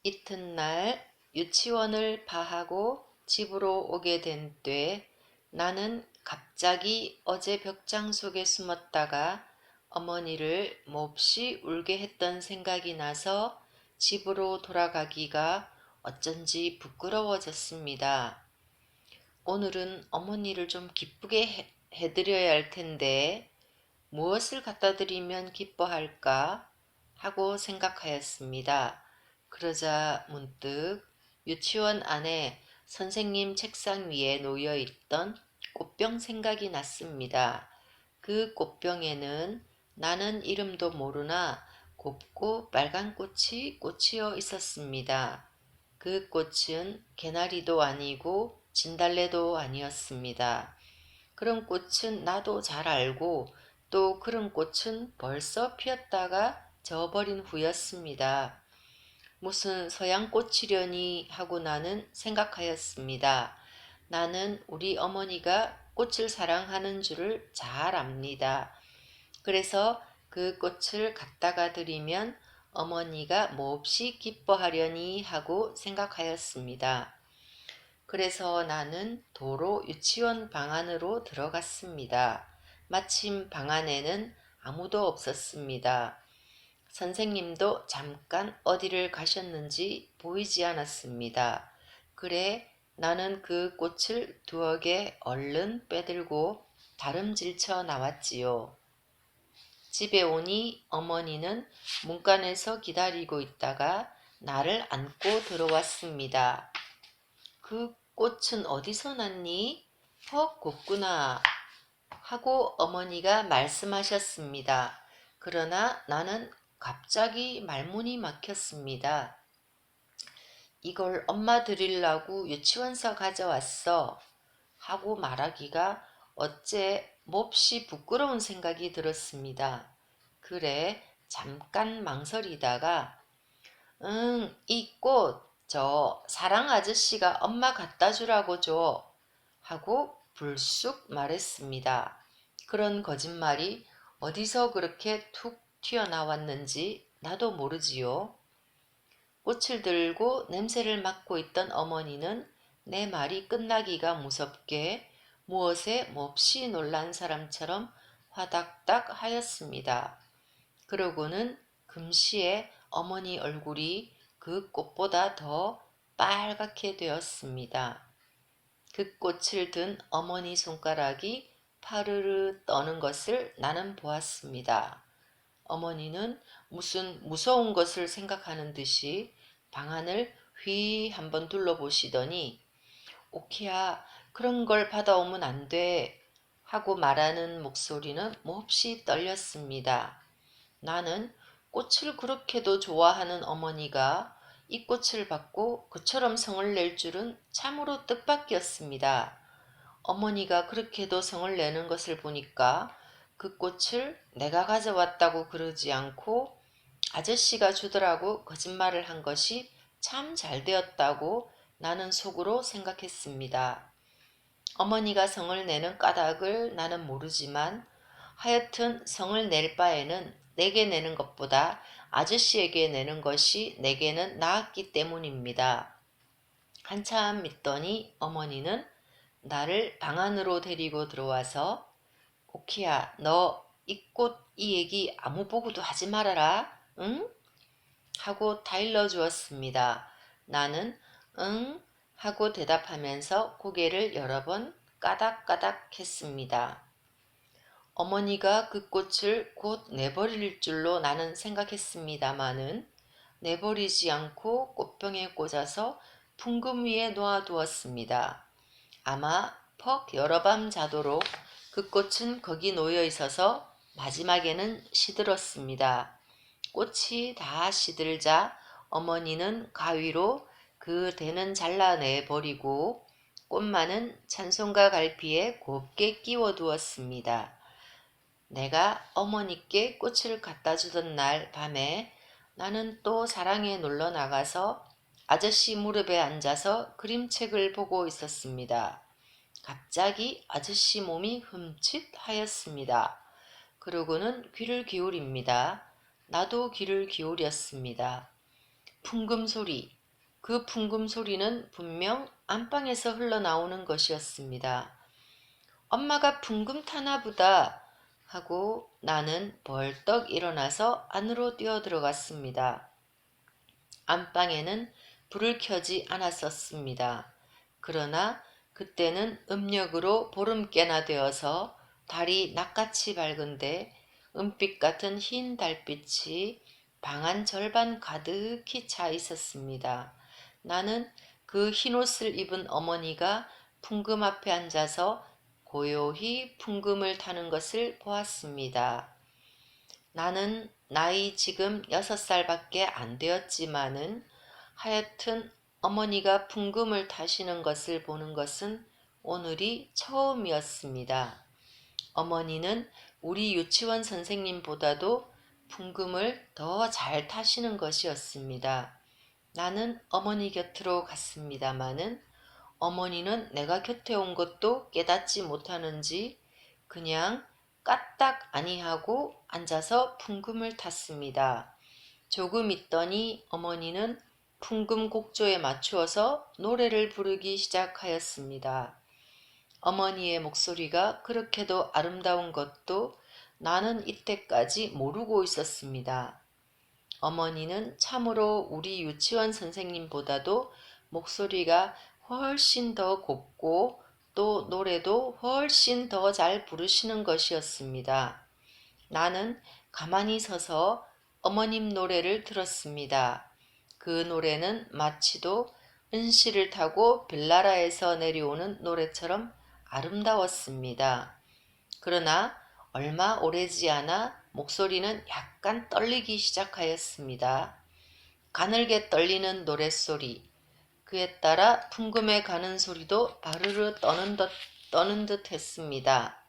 이튿날 유치원을 파하고 집으로 오게 된 때 나는 갑자기 어제 벽장 속에 숨었다가 어머니를 몹시 울게 했던 생각이 나서 집으로 돌아가기가 어쩐지 부끄러워졌습니다. 오늘은 어머니를 좀 기쁘게 해드려야 할 텐데 무엇을 갖다 드리면 기뻐할까 하고 생각하였습니다. 그러자 문득 유치원 안에 선생님 책상 위에 놓여 있던 꽃병 생각이 났습니다. 그 꽃병에는 나는 이름도 모르나 곱고 빨간 꽃이 꽂혀 있었습니다. 그 꽃은 개나리도 아니고 진달래도 아니었습니다. 그런 꽃은 나도 잘 알고 또 그런 꽃은 벌써 피었다가 져버린 후였습니다. 무슨 서양꽃이려니 하고 나는 생각하였습니다. 나는 우리 어머니가 꽃을 사랑하는 줄을 잘 압니다. 그래서 그 꽃을 갖다가 드리면 어머니가 몹시 기뻐하려니 하고 생각하였습니다. 그래서 나는 도로 유치원 방 안으로 들어갔습니다. 마침 방 안에는 아무도 없었습니다. 선생님도 잠깐 어디를 가셨는지 보이지 않았습니다. 그래 나는 그 꽃을 두어 개 얼른 빼들고 다름질쳐 나왔지요. 집에 오니 어머니는 문간에서 기다리고 있다가 나를 안고 들어왔습니다. 그 꽃은 어디서 났니? 곱구나 하고 어머니가 말씀하셨습니다. 그러나 나는 갑자기 말문이 막혔습니다. 이걸 엄마 드리려고 유치원서 가져왔어 하고 말하기가 어째 몹시 부끄러운 생각이 들었습니다. 그래 잠깐 망설이다가 이 꽃 저 사랑 아저씨가 엄마 갖다 주라고 줘 하고 불쑥 말했습니다. 그런 거짓말이 어디서 그렇게 툭 튀어나왔는지 나도 모르지요. 꽃을 들고 냄새를 맡고 있던 어머니는 내 말이 끝나기가 무섭게 무엇에 몹시 놀란 사람처럼 화닥닥 하였습니다. 그러고는 금시에 어머니 얼굴이 그 꽃보다 더 빨갛게 되었습니다. 그 꽃을 든 어머니 손가락이 파르르 떠는 것을 나는 보았습니다. 어머니는 무슨 무서운 것을 생각하는 듯이 방안을 휘 한번 둘러보시더니 오키야 그런 걸 받아오면 안 돼 하고 말하는 목소리는 몹시 떨렸습니다. 나는 꽃을 그렇게도 좋아하는 어머니가 이 꽃을 받고 그처럼 성을 낼 줄은 참으로 뜻밖이었습니다. 어머니가 그렇게도 성을 내는 것을 보니까 그 꽃을 내가 가져왔다고 그러지 않고 아저씨가 주더라고 거짓말을 한 것이 참 잘 되었다고 나는 속으로 생각했습니다. 어머니가 성을 내는 까닭을 나는 모르지만 하여튼 성을 낼 바에는 내게 내는 것보다 아저씨에게 내는 것이 내게는 나았기 때문입니다. 한참 있더니 어머니는 나를 방 안으로 데리고 들어와서 오키야 너 이 꽃 이 얘기 아무 보고도 하지 말아라 응? 하고 다 일러주었습니다. 나는 응 하고 대답하면서 고개를 여러 번 까닥까닥 했습니다. 어머니가 그 꽃을 곧 내버릴 줄로 나는 생각했습니다마는 내버리지 않고 꽃병에 꽂아서 풍금 위에 놓아두었습니다. 아마 퍽 여러 밤 자도록 그 꽃은 거기 놓여 있어서 마지막에는 시들었습니다. 꽃이 다 시들자 어머니는 가위로 그 대는 잘라내 버리고 꽃만은 찬송가 갈피에 곱게 끼워 두었습니다. 내가 어머니께 꽃을 갖다 주던 날 밤에 나는 또 사랑에 놀러 나가서 아저씨 무릎에 앉아서 그림책을 보고 있었습니다. 갑자기 아저씨 몸이 흠칫하였습니다. 그러고는 귀를 기울입니다. 나도 귀를 기울였습니다. 풍금 소리. 그 풍금 소리는 분명 안방에서 흘러나오는 것이었습니다. 엄마가 풍금 타나 보다 하고 나는 벌떡 일어나서 안으로 뛰어들어갔습니다. 안방에는 불을 켜지 않았었습니다. 그러나 그때는 음력으로 보름께나 되어서 달이 낯같이 밝은데 은빛 같은 흰 달빛이 방 안 절반 가득히 차 있었습니다. 나는 그 흰옷을 입은 어머니가 풍금 앞에 앉아서 고요히 풍금을 타는 것을 보았습니다. 나는 나이 지금 6살밖에 안 되었지만은 하여튼 어머니가 풍금을 타시는 것을 보는 것은 오늘이 처음이었습니다. 어머니는 우리 유치원 선생님보다도 풍금을 더 잘 타시는 것이었습니다. 나는 어머니 곁으로 갔습니다마는 어머니는 내가 곁에 온 것도 깨닫지 못하는지 그냥 까딱 아니하고 앉아서 풍금을 탔습니다. 조금 있더니 어머니는 풍금 곡조에 맞추어서 노래를 부르기 시작하였습니다. 어머니의 목소리가 그렇게도 아름다운 것도 나는 이때까지 모르고 있었습니다. 어머니는 참으로 우리 유치원 선생님보다도 목소리가 훨씬 더 곱고 또 노래도 훨씬 더 잘 부르시는 것이었습니다. 나는 가만히 서서 어머님 노래를 들었습니다. 그 노래는 마치도 은시를 타고 빌라라에서 내려오는 노래처럼 아름다웠습니다. 그러나 얼마 오래지 않아 목소리는 약간 떨리기 시작하였습니다. 가늘게 떨리는 노랫소리, 그에 따라 풍금에 가는 소리도 바르르 떠는 듯 했습니다.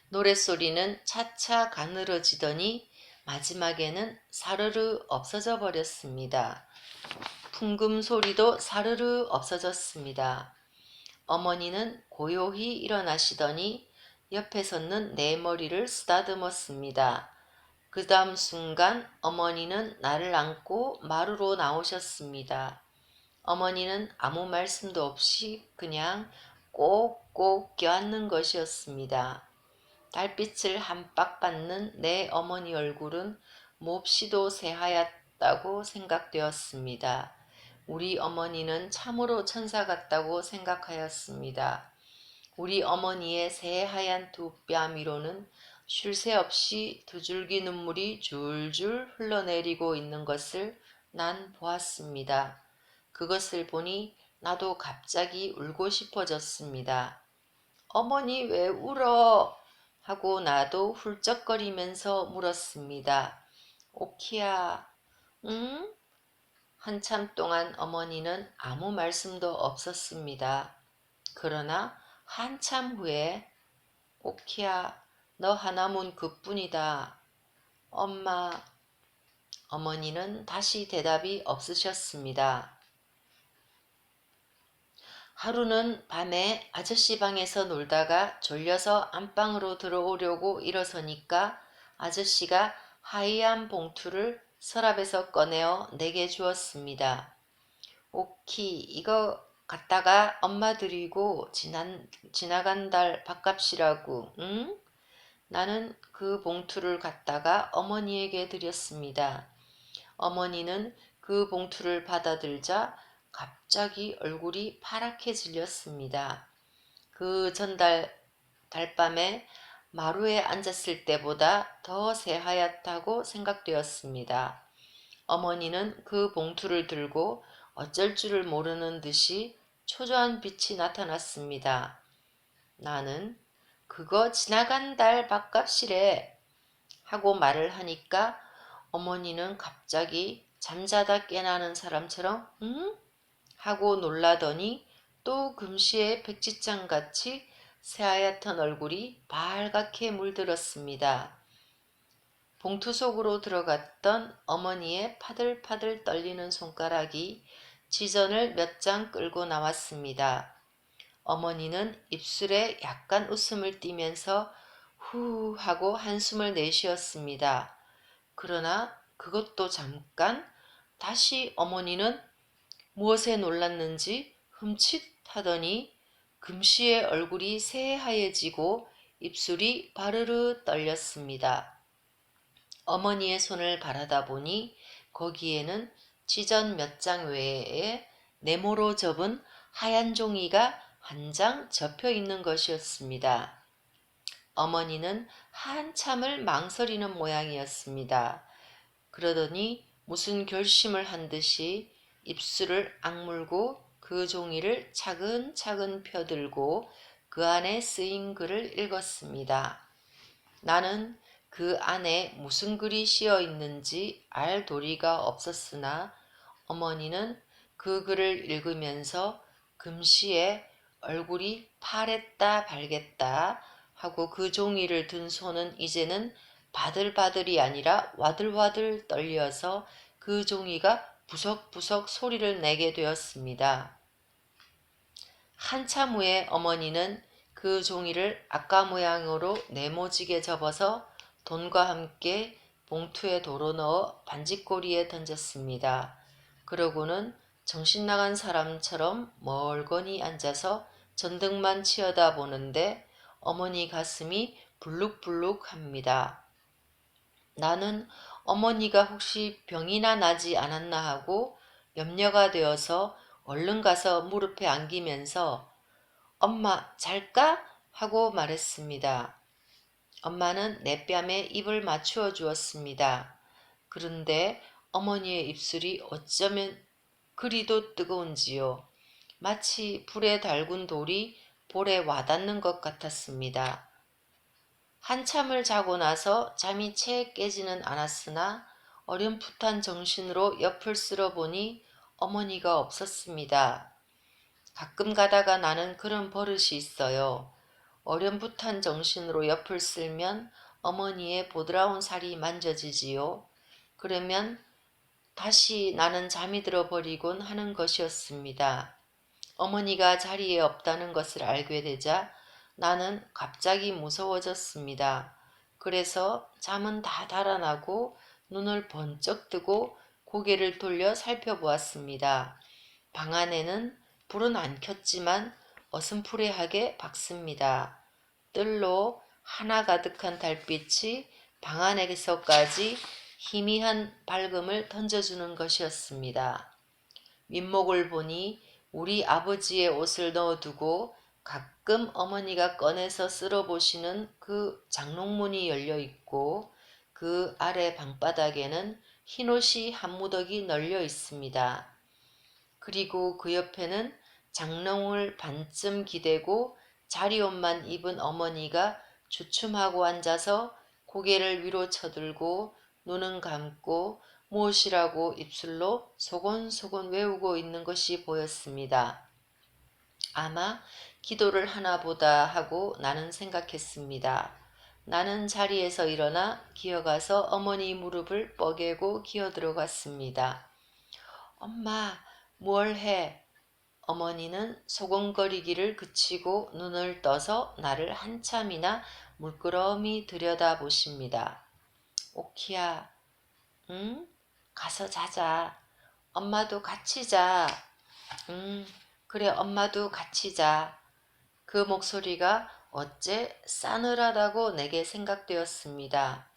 노랫소리는 차차 가늘어지더니 마지막에는 사르르 없어져 버렸습니다. 풍금 소리도 사르르 없어졌습니다. 어머니는 고요히 일어나시더니 옆에 섰는 내 머리를 쓰다듬었습니다. 그 다음 순간 어머니는 나를 안고 마루로 나오셨습니다. 어머니는 아무 말씀도 없이 그냥 꼭꼭 껴안는 것이었습니다. 달빛을 한빡 받는 내 어머니 얼굴은 몹시도 새하얗다고 생각되었습니다. 우리 어머니는 참으로 천사 같다고 생각하였습니다. 우리 어머니의 새하얀 두 뺨 위로는 쉴 새 없이 두 줄기 눈물이 줄줄 흘러내리고 있는 것을 난 보았습니다. 그것을 보니 나도 갑자기 울고 싶어졌습니다. 어머니 왜 울어? 하고 나도 훌쩍거리면서 물었습니다. 오키야, 응? 한참 동안 어머니는 아무 말씀도 없었습니다. 그러나 한참 후에 오키야, 너 하나문 그뿐이다. 엄마, 어머니는 다시 대답이 없으셨습니다. 하루는 밤에 아저씨 방에서 놀다가 졸려서 안방으로 들어오려고 일어서니까 아저씨가 하얀 봉투를 서랍에서 꺼내어 내게 주었습니다. 오키, 이거 갖다가 엄마 드리고 지나간 달 밥값이라고, 응? 나는 그 봉투를 갖다가 어머니에게 드렸습니다. 어머니는 그 봉투를 받아들자 갑자기 얼굴이 파랗게 질렸습니다. 그 전달 달밤에 마루에 앉았을 때보다 더 새하얗다고 생각되었습니다. 어머니는 그 봉투를 들고 어쩔 줄을 모르는 듯이 초조한 빛이 나타났습니다. 나는 그거 지나간 달 밥값이래 하고 말을 하니까 어머니는 갑자기 잠자다 깨나는 사람처럼 응? 하고 놀라더니 또 금시에 백지장같이 새하얗던 얼굴이 발갛게 물들었습니다. 봉투 속으로 들어갔던 어머니의 파들파들 떨리는 손가락이 지전을 몇 장 끌고 나왔습니다. 어머니는 입술에 약간 웃음을 띠면서 후 하고 한숨을 내쉬었습니다. 그러나 그것도 잠깐 다시 어머니는 무엇에 놀랐는지 흠칫하더니 금시의 얼굴이 새하얘지고 입술이 바르르 떨렸습니다. 어머니의 손을 바라다 보니 거기에는 지전 몇 장 외에 네모로 접은 하얀 종이가 한 장 접혀 있는 것이었습니다. 어머니는 한참을 망설이는 모양이었습니다. 그러더니 무슨 결심을 한 듯이 입술을 악물고 그 종이를 차근차근 펴들고 그 안에 쓰인 글을 읽었습니다. 나는 그 안에 무슨 글이 씌어 있는지 알 도리가 없었으나 어머니는 그 글을 읽으면서 금시에 얼굴이 파랬다 발겠다 하고 그 종이를 든 손은 이제는 바들바들이 아니라 와들와들 떨려서 그 종이가 부석부석 소리를 내게 되었습니다. 한참 후에 어머니는 그 종이를 아까 모양으로 네모지게 접어서 돈과 함께 봉투에 도로 넣어 반지꼬리에 던졌습니다. 그러고는 정신 나간 사람처럼 멀거니 앉아서 전등만 치어다 보는데 어머니 가슴이 불룩불룩합니다. 나는 어머니가 혹시 병이나 나지 않았나 하고 염려가 되어서 얼른 가서 무릎에 안기면서 엄마 잘까? 하고 말했습니다. 엄마는 내 뺨에 입을 맞추어 주었습니다. 그런데 어머니의 입술이 어쩌면 그리도 뜨거운지요. 마치 불에 달군 돌이 볼에 와닿는 것 같았습니다. 한참을 자고 나서 잠이 채 깨지는 않았으나 어렴풋한 정신으로 옆을 쓸어보니 어머니가 없었습니다. 가끔 가다가 나는 그런 버릇이 있어요. 어렴풋한 정신으로 옆을 쓸면 어머니의 보드라운 살이 만져지지요. 그러면 다시 나는 잠이 들어버리곤 하는 것이었습니다. 어머니가 자리에 없다는 것을 알게 되자 나는 갑자기 무서워졌습니다. 그래서 잠은 다 달아나고 눈을 번쩍 뜨고 고개를 돌려 살펴보았습니다. 방 안에는 불은 안 켰지만 어슴푸레하게 밝습니다. 뜰로 하나 가득한 달빛이 방 안에서까지 희미한 밝음을 던져주는 것이었습니다. 민목을 보니 우리 아버지의 옷을 넣어두고 가끔 어머니가 꺼내서 쓸어보시는 그 장롱문이 열려 있고 그 아래 방바닥에는 흰옷이 한 무더기 널려 있습니다. 그리고 그 옆에는 장롱을 반쯤 기대고 자리옷만 입은 어머니가 주춤하고 앉아서 고개를 위로 쳐들고 눈은 감고 무엇이라고 입술로 소곤소곤 외우고 있는 것이 보였습니다. 아마 기도를 하나 보다 하고 나는 생각했습니다. 나는 자리에서 일어나 기어가서 어머니 무릎을 뻐개고 기어 들어갔습니다. 엄마, 뭘 해? 어머니는 소곤거리기를 그치고 눈을 떠서 나를 한참이나 물끄러미 들여다보십니다. 오키야, 응? 가서 자자. 엄마도 같이 자. 응, 그래, 엄마도 같이 자. 그 목소리가 어째 싸늘하다고 내게 생각되었습니다.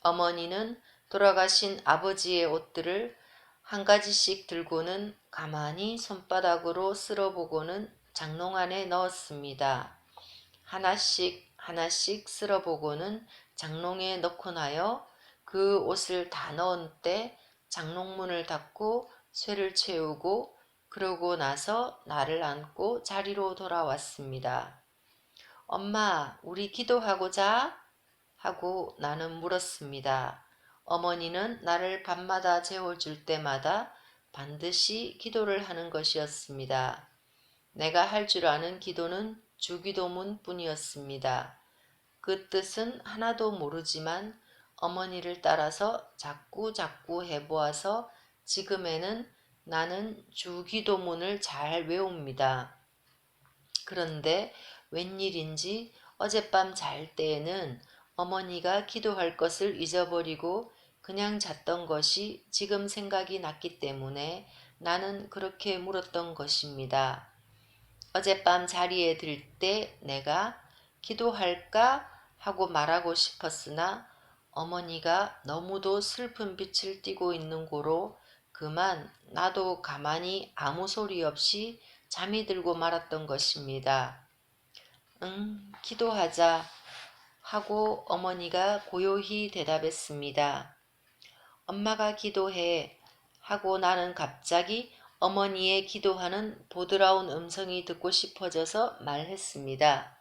어머니는 돌아가신 아버지의 옷들을 한 가지씩 들고는 가만히 손바닥으로 쓸어보고는 장롱 안에 넣었습니다. 하나씩 하나씩 쓸어보고는 장롱에 넣고 나요. 그 옷을 다 넣은 때 장롱문을 닫고 쇠를 채우고 그러고 나서 나를 안고 자리로 돌아왔습니다. 엄마, 우리 기도하고 자? 하고 나는 물었습니다. 어머니는 나를 밤마다 재워줄 때마다 반드시 기도를 하는 것이었습니다. 내가 할 줄 아는 기도는 주기도문 뿐이었습니다. 그 뜻은 하나도 모르지만 어머니를 따라서 자꾸 해보아서 지금에는 나는 주기도문을 잘 외웁니다. 그런데 웬일인지 어젯밤 잘 때에는 어머니가 기도할 것을 잊어버리고 그냥 잤던 것이 지금 생각이 났기 때문에 나는 그렇게 물었던 것입니다. 어젯밤 자리에 들 때 내가 기도할까 하고 말하고 싶었으나 어머니가 너무도 슬픈 빛을 띠고 있는 고로 그만 나도 가만히 아무 소리 없이 잠이 들고 말았던 것입니다. 응, 기도하자 하고 어머니가 고요히 대답했습니다. 엄마가 기도해 하고 나는 갑자기 어머니의 기도하는 보드라운 음성이 듣고 싶어져서 말했습니다.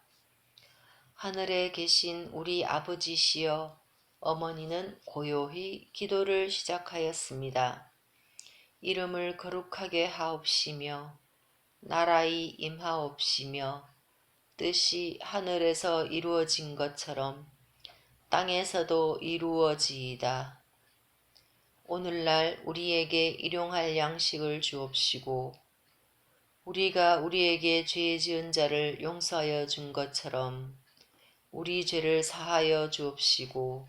하늘에 계신 우리 아버지시여. 어머니는 고요히 기도를 시작하였습니다. 이름을 거룩하게 하옵시며 나라의 임하옵시며 뜻이 하늘에서 이루어진 것처럼 땅에서도 이루어지이다. 오늘날 우리에게 일용할 양식을 주옵시고 우리가 우리에게 죄 지은 자를 용서하여 준 것처럼 우리 죄를 사하여 주옵시고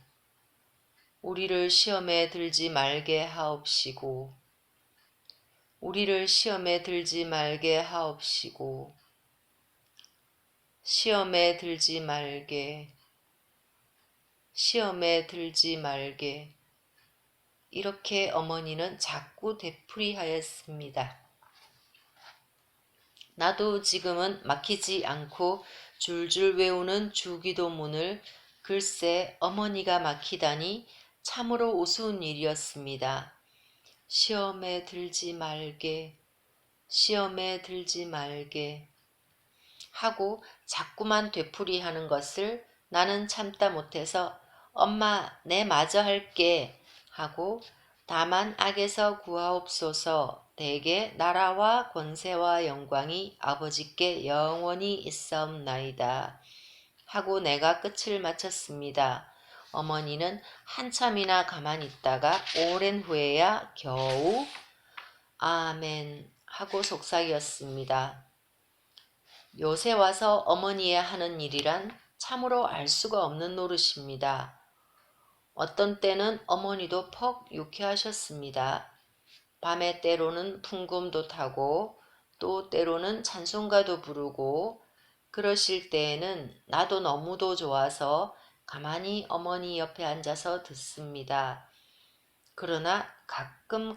우리를 시험에 들지 말게 하옵시고 우리를 시험에 들지 말게 하옵시고 시험에 들지 말게 이렇게 어머니는 자꾸 되풀이하였습니다. 나도 지금은 막히지 않고 줄줄 외우는 주기도문을 글쎄 어머니가 막히다니 참으로 우스운 일이었습니다. 시험에 들지 말게 하고 자꾸만 되풀이하는 것을 나는 참다 못해서 엄마 내 마저 할게 하고 다만 악에서 구하옵소서 대개 나라와 권세와 영광이 아버지께 영원히 있사옵나이다 하고 내가 끝을 마쳤습니다. 어머니는 한참이나 가만히 있다가 오랜 후에야 겨우 아멘 하고 속삭였습니다. 요새 와서 어머니의 하는 일이란 참으로 알 수가 없는 노릇입니다. 어떤 때는 어머니도 퍽 유쾌하셨습니다. 밤에 때로는 풍금도 타고 또 때로는 찬송가도 부르고 그러실 때에는 나도 너무도 좋아서 가만히 어머니 옆에 앉아서 듣습니다. 그러나 가끔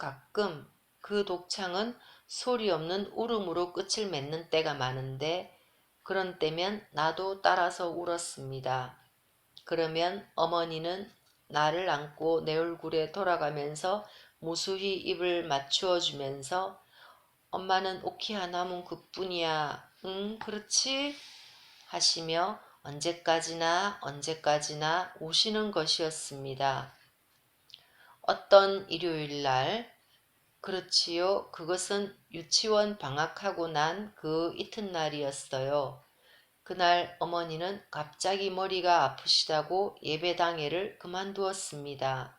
그 독창은 소리 없는 울음으로 끝을 맺는 때가 많은데 그런 때면 나도 따라서 울었습니다. 그러면 어머니는 나를 안고 내 얼굴에 돌아가면서 무수히 입을 맞추어 주면서 엄마는 오키야 남은 그뿐이야. 응 그렇지? 하시며 언제까지나 우시는 것이었습니다. 어떤 일요일날 그렇지요. 그것은 유치원 방학하고 난 그 이튿날이었어요. 그날 어머니는 갑자기 머리가 아프시다고 예배당회를 그만두었습니다.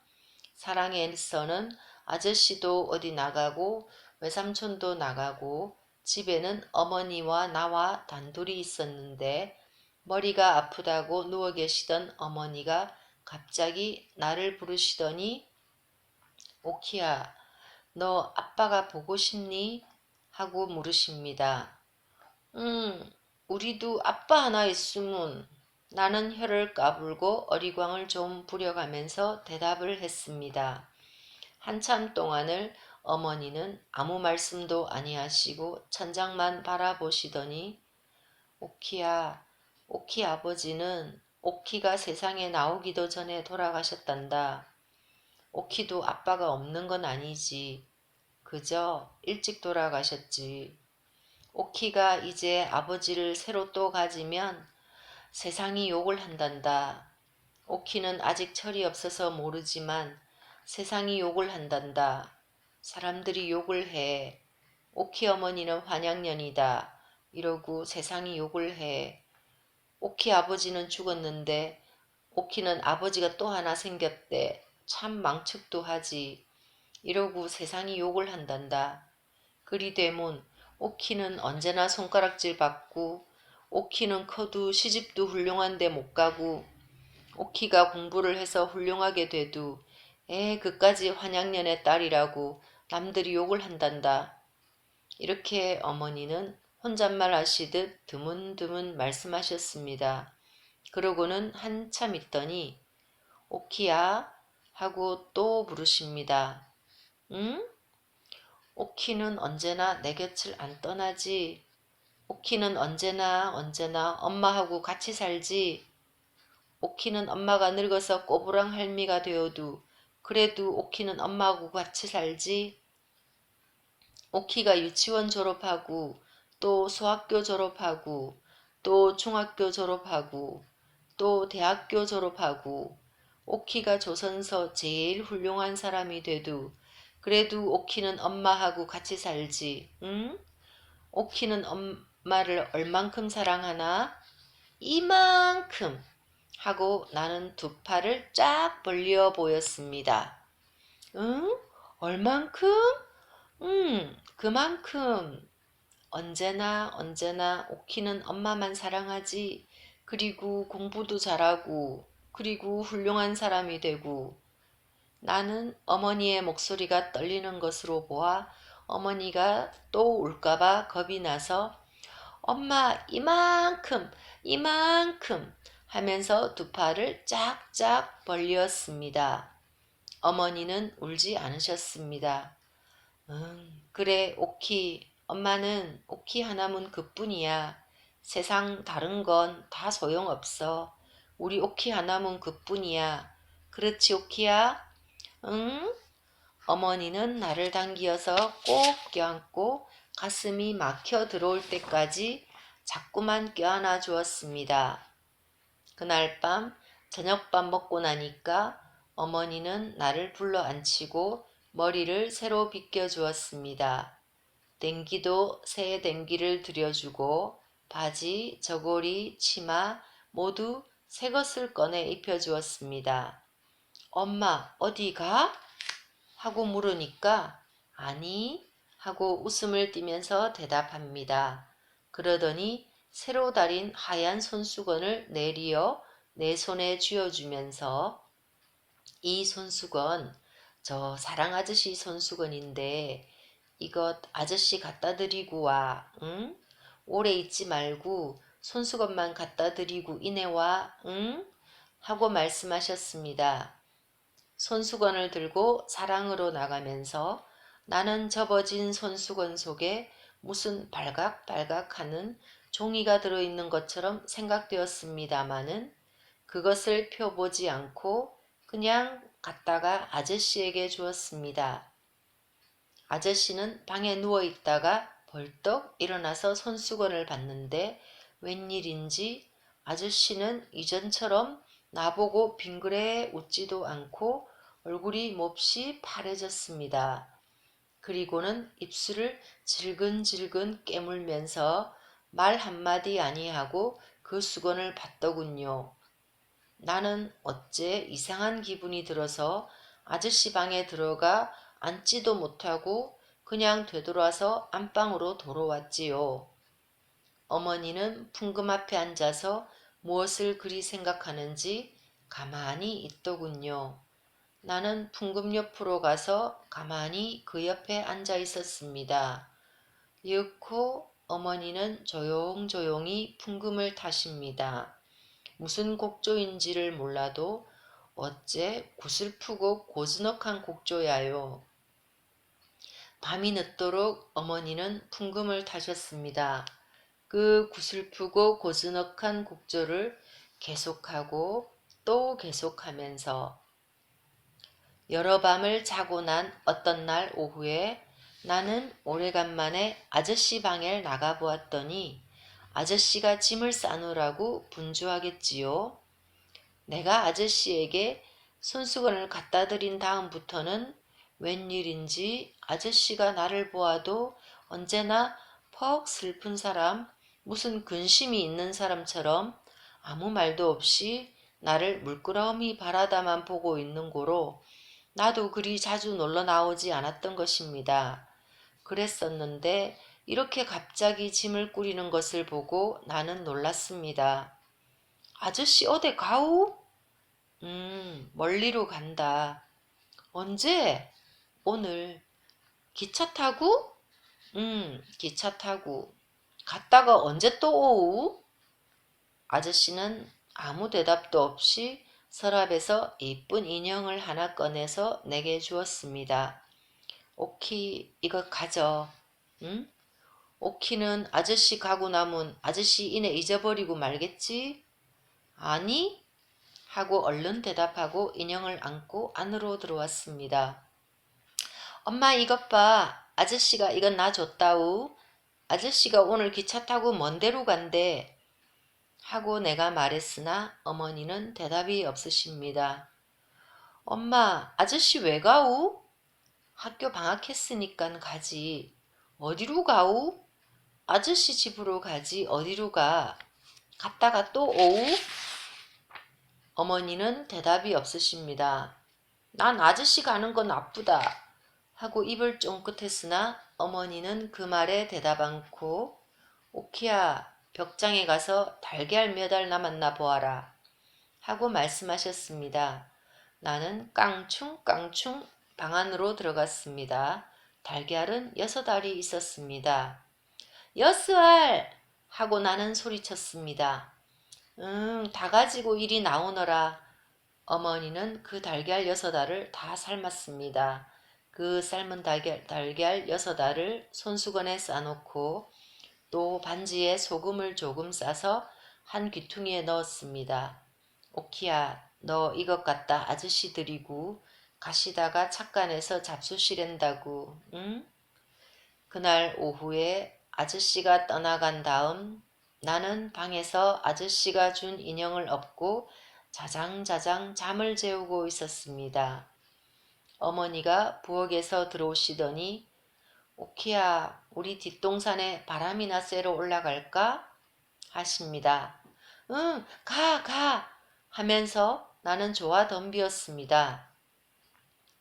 사랑의 앤서는 아저씨도 어디 나가고 외삼촌도 나가고 집에는 어머니와 나와 단둘이 있었는데 머리가 아프다고 누워 계시던 어머니가 갑자기 나를 부르시더니 오키야 너 아빠가 보고 싶니? 하고 물으십니다. 우리도 아빠 하나 있으면 나는 혀를 까불고 어리광을 좀 부려가면서 대답을 했습니다. 한참 동안을 어머니는 아무 말씀도 아니하시고 천장만 바라보시더니 오키야, 오키 아버지는 오키가 세상에 나오기도 전에 돌아가셨단다. 오키도 아빠가 없는 건 아니지. 그저 일찍 돌아가셨지. 오키가 이제 아버지를 새로 또 가지면 세상이 욕을 한단다. 오키는 아직 철이 없어서 모르지만 세상이 욕을 한단다. 사람들이 욕을 해. 오키 어머니는 환양년이다. 이러고 세상이 욕을 해. 오키 아버지는 죽었는데 오키는 아버지가 또 하나 생겼대. 참 망측도 하지. 이러고 세상이 욕을 한단다. 그리 되면 오키는 언제나 손가락질 받고 오키는 커도 시집도 훌륭한데 못 가고 오키가 공부를 해서 훌륭하게 돼도 그까지 환양년의 딸이라고 남들이 욕을 한단다. 이렇게 어머니는 혼잣말 하시듯 드문드문 말씀하셨습니다. 그러고는 한참 있더니 오키야 하고 또 부르십니다. 응? 오키는 언제나 내 곁을 안 떠나지. 오키는 언제나 엄마하고 같이 살지. 오키는 엄마가 늙어서 꼬부랑 할미가 되어도 그래도 오키는 엄마하고 같이 살지. 오키가 유치원 졸업하고 또 소학교 졸업하고 또 중학교 졸업하고 또 대학교 졸업하고 오키가 조선서 제일 훌륭한 사람이 돼도 그래도 오키는 엄마하고 같이 살지. 응? 오키는 엄마를 얼만큼 사랑하나? 이만큼 하고 나는 두 팔을 쫙 벌려 보였습니다. 응? 얼만큼? 그만큼. 언제나 오키는 엄마만 사랑하지. 그리고 공부도 잘하고 그리고 훌륭한 사람이 되고. 나는 어머니의 목소리가 떨리는 것으로 보아 어머니가 또 울까봐 겁이 나서 엄마 이만큼 하면서 두 팔을 쫙쫙 벌렸습니다. 어머니는 울지 않으셨습니다. 그래 오키 엄마는 오키 하나면 그뿐이야. 세상 다른 건 다 소용없어. 우리 오키 하나면 그뿐이야. 그렇지 오키야? 응? 어머니는 나를 당기어서 꼭 껴안고 가슴이 막혀 들어올 때까지 자꾸만 껴안아 주었습니다. 그날 밤 저녁밥 먹고 나니까 어머니는 나를 불러 앉히고 머리를 새로 빗겨 주었습니다. 댕기도 새 댕기를 들여주고 바지, 저고리, 치마 모두 새 것을 꺼내 입혀 주었습니다. 엄마 어디 가? 하고 물으니까 아니 하고 웃음을 띠면서 대답합니다. 그러더니 새로 달인 하얀 손수건을 내리어 내 손에 쥐어주면서 이 손수건 저 사랑 아저씨 손수건인데 이것 아저씨 갖다 드리고 와. 응? 오래 있지 말고 손수건만 갖다 드리고 이내 와. 응? 하고 말씀하셨습니다. 손수건을 들고 사랑으로 나가면서 나는 접어진 손수건 속에 무슨 발각발각하는 종이가 들어있는 것처럼 생각되었습니다마는 그것을 펴보지 않고 그냥 갖다가 아저씨에게 주었습니다. 아저씨는 방에 누워있다가 벌떡 일어나서 손수건을 봤는데 웬일인지 아저씨는 이전처럼 나보고 빙그레 웃지도 않고 얼굴이 몹시 파래졌습니다. 그리고는 입술을 질근질근 깨물면서 말 한마디 아니하고 그 수건을 받더군요. 나는 어째 이상한 기분이 들어서 아저씨 방에 들어가 앉지도 못하고 그냥 되돌아서 안방으로 돌아왔지요. 어머니는 풍금 앞에 앉아서 무엇을 그리 생각하는지 가만히 있더군요. 나는 풍금 옆으로 가서 가만히 그 옆에 앉아 있었습니다. 이윽고 어머니는 조용조용히 풍금을 타십니다. 무슨 곡조인지를 몰라도 어째 구슬프고 고즈넉한 곡조야요. 밤이 늦도록 어머니는 풍금을 타셨습니다. 그 구슬프고 고즈넉한 곡조를 계속하고 또 계속하면서 여러 밤을 자고 난 어떤 날 오후에 나는 오래간만에 아저씨 방에 나가보았더니 아저씨가 짐을 싸느라고 분주하겠지요. 내가 아저씨에게 손수건을 갖다 드린 다음부터는 웬일인지 아저씨가 나를 보아도 언제나 퍽 슬픈 사람, 무슨 근심이 있는 사람처럼 아무 말도 없이 나를 물끄러미 바라다만 보고 있는 고로 나도 그리 자주 놀러 나오지 않았던 것입니다. 그랬었는데 이렇게 갑자기 짐을 꾸리는 것을 보고 나는 놀랐습니다. 아저씨 어디 가오? 멀리로 간다. 언제? 오늘. 기차 타고? 기차 타고. 갔다가 언제 또 오우? 아저씨는 아무 대답도 없이 서랍에서 이쁜 인형을 하나 꺼내서 내게 주었습니다. 오키, 이거 가져. 응? 오키는 아저씨 가고 나면 아저씨 이내 잊어버리고 말겠지? 아니? 하고 얼른 대답하고 인형을 안고 안으로 들어왔습니다. 엄마 이것 봐. 아저씨가 이건 나 줬다우. 아저씨가 오늘 기차 타고 먼 데로 간대. 하고 내가 말했으나 어머니는 대답이 없으십니다. 엄마, 아저씨 왜 가우? 학교 방학했으니깐 가지. 어디로 가우? 아저씨 집으로 가지 어디로 가? 갔다가 또 오우? 어머니는 대답이 없으십니다. 난 아저씨 가는 건 나쁘다. 하고 입을 쫑긋했으나 어머니는 그 말에 대답 않고 오키야 벽장에 가서 달걀 몇 알 남았나 보아라. 하고 말씀하셨습니다. 나는 깡충깡충 방 안으로 들어갔습니다. 달걀은 6알이 있었습니다. 6알! 하고 나는 소리쳤습니다. 다 가지고 이리 나오너라. 어머니는 그 달걀 6알을 다 삶았습니다. 그 삶은 달걀 6알을 손수건에 싸놓고 또 반지에 소금을 조금 싸서 한 귀퉁이에 넣었습니다. 오키야, 너 이것 갖다 아저씨 드리고 가시다가 착간에서 잡수시랜다고, 응? 그날 오후에 아저씨가 떠나간 다음 나는 방에서 아저씨가 준 인형을 업고 자장자장 잠을 재우고 있었습니다. 어머니가 부엌에서 들어오시더니 오키야, 우리 뒷동산에 바람이나 쐬러 올라갈까? 하십니다. 응, 가! 하면서 나는 좋아 덤비었습니다.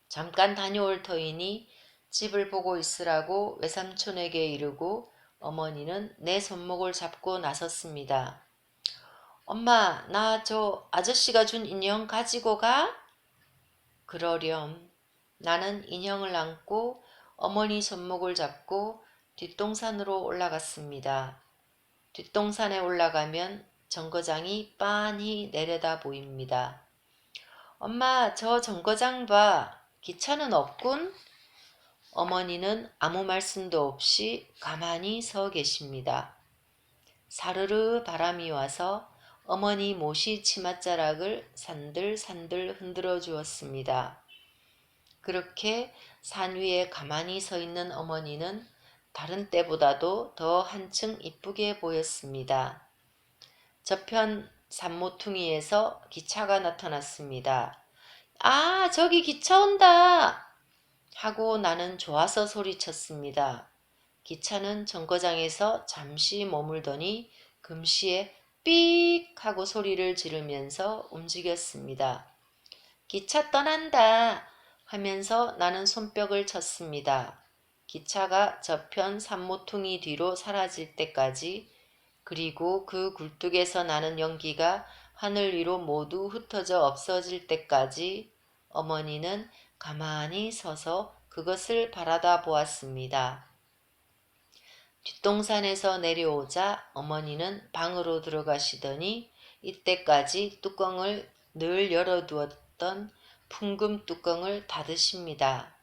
잠깐 다녀올 터이니 집을 보고 있으라고 외삼촌에게 이르고 어머니는 내 손목을 잡고 나섰습니다. 엄마, 나 저 아저씨가 준 인형 가지고 가? 그러렴. 나는 인형을 안고 어머니 손목을 잡고 뒷동산으로 올라갔습니다. 뒷동산에 올라가면 정거장이 빤히 내려다 보입니다. 엄마, 저 정거장 봐. 기차는 없군? 어머니는 아무 말씀도 없이 가만히 서 계십니다. 사르르 바람이 와서 어머니 모시 치맛자락을 산들산들 흔들어 주었습니다. 그렇게 산 위에 가만히 서 있는 어머니는 다른 때보다도 더 한층 이쁘게 보였습니다. 저편 산모퉁이에서 기차가 나타났습니다. 아, 저기 기차 온다! 하고 나는 좋아서 소리쳤습니다. 기차는 정거장에서 잠시 머물더니 금시에 삑 하고 소리를 지르면서 움직였습니다. 기차 떠난다 하면서 나는 손뼉을 쳤습니다. 기차가 저편 산모퉁이 뒤로 사라질 때까지 그리고 그 굴뚝에서 나는 연기가 하늘 위로 모두 흩어져 없어질 때까지 어머니는 가만히 서서 그것을 바라다 보았습니다. 뒷동산에서 내려오자 어머니는 방으로 들어가시더니 이때까지 뚜껑을 늘 열어두었던 풍금 뚜껑을 닫으십니다.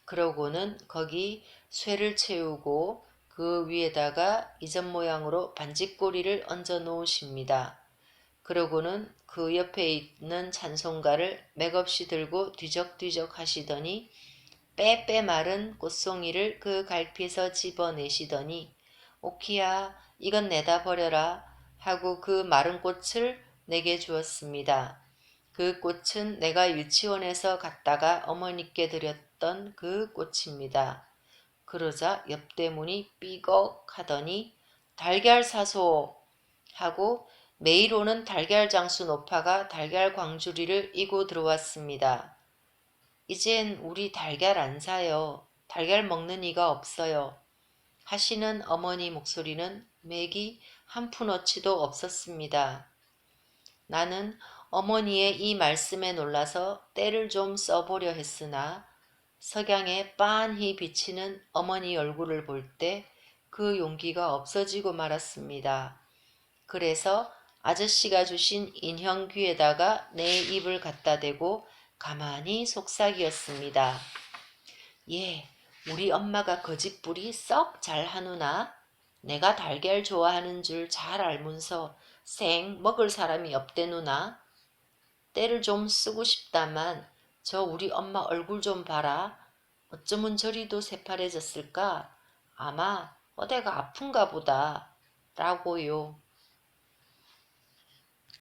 그러고는 거기 쇠를 채우고 그 위에다가 이전 모양으로 반지꼬리를 얹어 놓으십니다. 그러고는 그 옆에 있는 찬송가를 맥없이 들고 뒤적뒤적 하시더니 빼빼 마른 꽃송이를 그 갈피에서 집어내시더니 오키야 이건 내다 버려라 하고 그 마른 꽃을 내게 주었습니다. 그 꽃은 내가 유치원에서 갔다가 어머니께 드렸던 그 꽃입니다. 그러자 옆대문이 삐걱 하더니 달걀 사소 하고 매일 오는 달걀 장수 노파가 달걀 광주리를 이고 들어왔습니다. 이젠 우리 달걀 안 사요. 달걀 먹는 이가 없어요. 하시는 어머니 목소리는 맥이 한 푼어치도 없었습니다. 나는 어머니의 이 말씀에 놀라서 때를 좀 써보려 했으나 석양에 빤히 비치는 어머니 얼굴을 볼 때 그 용기가 없어지고 말았습니다. 그래서 아저씨가 주신 인형귀에다가 내 입을 갖다 대고 가만히 속삭이었습니다. 예, 우리 엄마가 거짓부리 썩 잘하누나? 내가 달걀 좋아하는 줄 잘 알면서 생 먹을 사람이 없대누나? 때를 좀 쓰고 싶다만 저 우리 엄마 얼굴 좀 봐라. 어쩌면 저리도 새파래졌을까? 아마 어디가 아픈가 보다. 라고요.